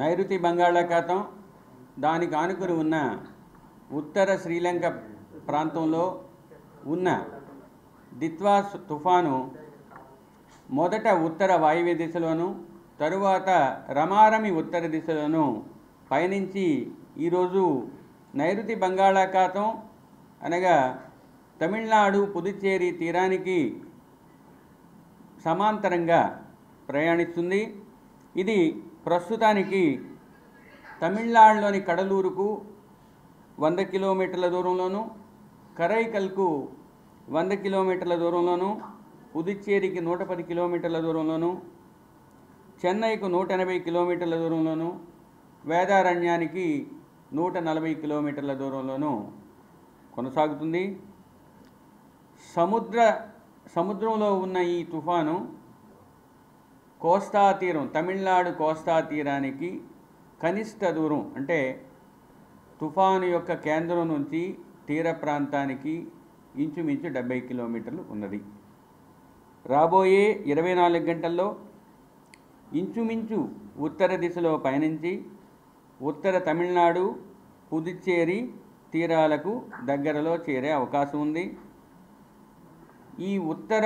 నైరుతి బంగాళాఖాతం దానికి ఆనుకుని ఉన్న ఉత్తర శ్రీలంక ప్రాంతంలో ఉన్న దిత్వా తుఫాను మొదట ఉత్తర వాయువ్య దిశలోను తరువాత రమారమి ఉత్తర దిశలోను పయనించి ఈరోజు నైరుతి బంగాళాఖాతం అనగా తమిళనాడు పుదుచ్చేరి తీరానికి సమాంతరంగా ప్రయాణిస్తుంది. ఇది ప్రస్తుతానికి తమిళనాడులోని కడలూరుకు 100 కిలోమీటర్ల దూరంలోను, కరైకల్కు 100 కిలోమీటర్ల దూరంలోను, పుదుచ్చేరికి 110 కిలోమీటర్ల దూరంలోను, చెన్నైకు 180 కిలోమీటర్ల దూరంలోను, వేదారణ్యానికి 140 కిలోమీటర్ల దూరంలోను కొనసాగుతుంది. సముద్రంలో ఉన్న ఈ తుఫాను కోస్తా తీరం, తమిళనాడు కోస్తా తీరానికి కనిష్ట దూరం అంటే తుఫాను యొక్క కేంద్రం నుంచి తీర ప్రాంతానికి ఇంచుమించు 70 కిలోమీటర్లు ఉన్నది. రాబోయే 24 గంటల్లో ఇంచుమించు ఉత్తర దిశలో పయనించి ఉత్తర తమిళనాడు పుదుచ్చేరి తీరాలకు దగ్గరలో చేరే అవకాశం ఉంది. ఈ ఉత్తర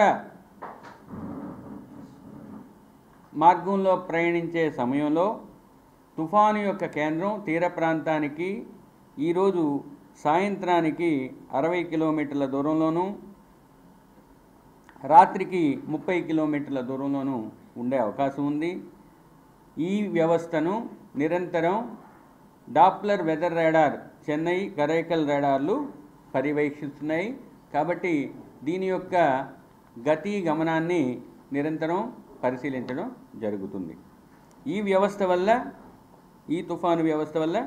మార్గంలో ప్రయాణించే సమయంలో తుఫాను యొక్క కేంద్రం తీర ప్రాంతానికి ఈరోజు సాయంత్రానికి 60 కిలోమీటర్ల దూరంలోనూ, రాత్రికి 30 కిలోమీటర్ల దూరంలోనూ ఉండే అవకాశం ఉంది. ఈ వ్యవస్థను నిరంతరం Doppler weather radar Chennai, Karaikal రాడార్లు పర్యవేక్షిస్తున్నాయి. కాబట్టి దీని యొక్క గతి గమనాన్ని నిరంతరం పరిశీలించడం జరుగుతుంది. ఈ తుఫాను వ్యవస్థ వల్ల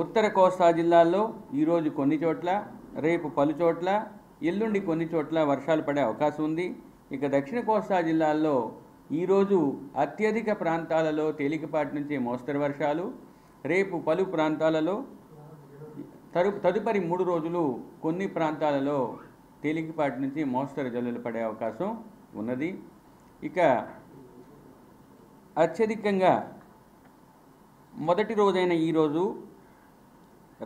ఉత్తర కోస్తా జిల్లాల్లో ఈరోజు కొన్ని చోట్ల, రేపు పలు చోట్ల, ఎల్లుండి కొన్ని చోట్ల వర్షాలు పడే అవకాశం ఉంది. ఇక దక్షిణ కోస్తా జిల్లాల్లో ఈరోజు అత్యధిక ప్రాంతాలలో తేలికపాటి నుంచి మోస్తరు వర్షాలు, రేపు పలు ప్రాంతాలలో, తదుపరి 3 రోజులు కొన్ని ప్రాంతాలలో తేలికపాటి నుంచి మోస్తరు జల్లులు పడే అవకాశం ఉన్నది. ఇక అత్యధికంగా మొదటి రోజైన ఈరోజు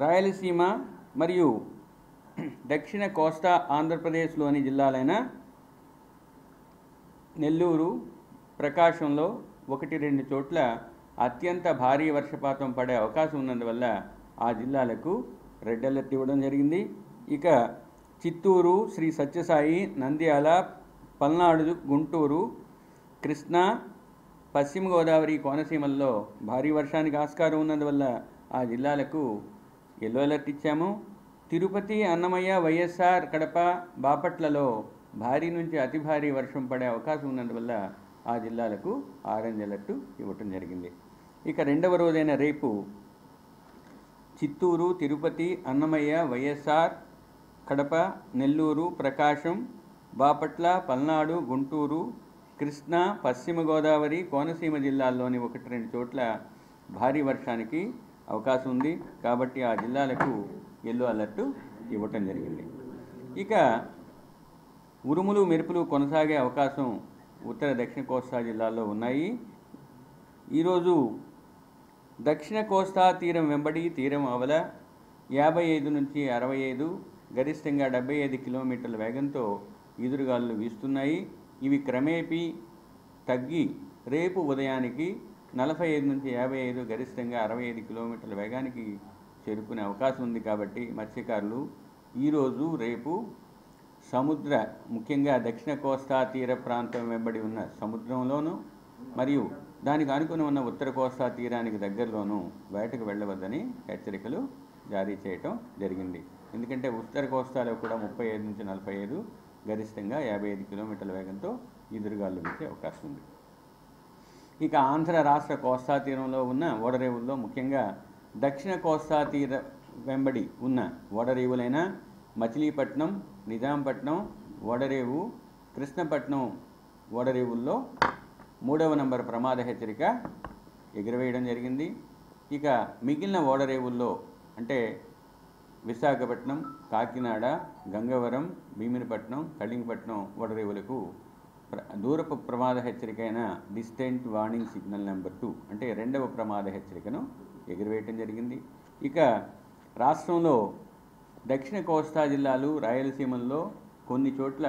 రాయలసీమ మరియు దక్షిణ కోస్తా ఆంధ్రప్రదేశ్లోని జిల్లాలైన నెల్లూరు, ప్రకాశంలో 1-2 చోట్ల అత్యంత భారీ వర్షపాతం పడే అవకాశం ఉన్నందువల్ల ఆ జిల్లాలకు రెడ్ అలర్ట్ ఇవ్వడం జరిగింది. ఇక చిత్తూరు, శ్రీ సత్యసాయి, నంద్యాల, పల్నాడు, గుంటూరు, కృష్ణా, పశ్చిమ గోదావరి, కోనసీమల్లో భారీ వర్షానికి ఆస్కారం ఉన్నందువల్ల ఆ జిల్లాలకు ఎల్లో అలర్ట్ ఇచ్చాము. తిరుపతి, అన్నమయ్య, వైఎస్ఆర్, కడప, బాపట్లలో భారీ నుంచి అతి భారీ వర్షం పడే అవకాశం ఉన్నందువల్ల ఆ జిల్లాలకు ఆరెంజ్ అలర్ట్ ఇవ్వటం జరిగింది. ఇక రెండవ రోజైన రేపు చిత్తూరు, తిరుపతి, అన్నమయ్య, వైఎస్ఆర్, కడప, నెల్లూరు, ప్రకాశం, బాపట్ల, పల్నాడు, గుంటూరు, కృష్ణా, పశ్చిమ గోదావరి, కోనసీమ జిల్లాల్లోని 1-2 చోట్ల భారీ వర్షానికి అవకాశం ఉంది. కాబట్టి ఆ జిల్లాలకు ఎల్లో అలర్ట్ ఇవ్వటం జరిగింది. ఇక ఉరుములు మెరుపులు కొనసాగే అవకాశం ఉత్తర దక్షిణ కోస్తా జిల్లాల్లో ఉన్నాయి. ఈరోజు దక్షిణ కోస్తా తీరం వెంబడి తీరం అవల 55 నుంచి 65, గరిష్టంగా 75 కిలోమీటర్ల వేగంతో ఈదురుగాలులు వీస్తున్నాయి. ఇవి క్రమేపీ తగ్గి రేపు ఉదయానికి 45 నుంచి 55, గరిష్టంగా 65 కిలోమీటర్ల వేగానికి చేరుకునే అవకాశం ఉంది. కాబట్టి మత్స్యకారులు ఈరోజు రేపు ముఖ్యంగా దక్షిణ కోస్తా తీర ప్రాంతం వెంబడి ఉన్న సముద్రంలోనూ మరియు దానికి ఆనుకుని ఉన్న ఉత్తర కోస్తా తీరానికి దగ్గరలోనూ వేటకు వెళ్ళవద్దని హెచ్చరికలు జారీ చేయటం జరిగింది. ఎందుకంటే ఉత్తర కోస్తాలో కూడా 35 నుంచి 45, గరిష్టంగా 55 కిలోమీటర్ల వేగంతో ఎదురుగాలు వీచే అవకాశం ఉంది. ఇక ఆంధ్ర రాష్ట్ర కోస్తా తీరంలో ఉన్న ఓడరేవుల్లో ముఖ్యంగా దక్షిణ కోస్తా తీర వెంబడి ఉన్న ఓడరేవులైన మచిలీపట్నం, నిజాంపట్నం ఓడరేవు, కృష్ణపట్నం ఓడరేవుల్లో 3వ నంబర్ ప్రమాద హెచ్చరిక ఎగురవేయడం జరిగింది. ఇక మిగిలిన ఓడరేవుల్లో అంటే విశాఖపట్నం, కాకినాడ, గంగవరం, భీమినిపట్నం, కళింగపట్నం ఓడరేవులకు దూరపు ప్రమాద హెచ్చరిక అయిన డిస్టెంట్ వార్నింగ్ సిగ్నల్ నెంబర్ 2 అంటే రెండవ ప్రమాద హెచ్చరికను ఎగురవేయటం జరిగింది. ఇక రాష్ట్రంలో దక్షిణ కోస్తా జిల్లాలు, రాయలసీమల్లో కొన్ని చోట్ల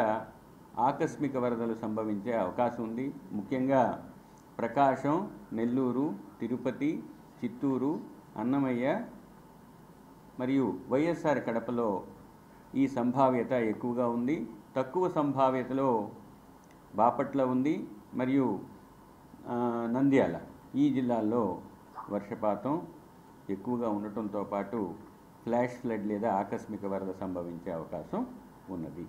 ఆకస్మిక వరదలు సంభవించే అవకాశం ఉంది. ముఖ్యంగా ప్రకాశం, నెల్లూరు, తిరుపతి, చిత్తూరు, అన్నమయ్య మరియు వైఎస్ఆర్ కడపలో ఈ సంభావ్యత ఎక్కువగా ఉంది. తక్కువ సంభావ్యతలో బాపట్ల ఉంది మరియు నంద్యాల ఈ జిల్లాల్లో వర్షపాతం ఎక్కువగా ఉండటంతో పాటు ఫ్లాష్ ఫ్లడ్ లేదా ఆకస్మిక వరద సంభవించే అవకాశం ఉన్నది.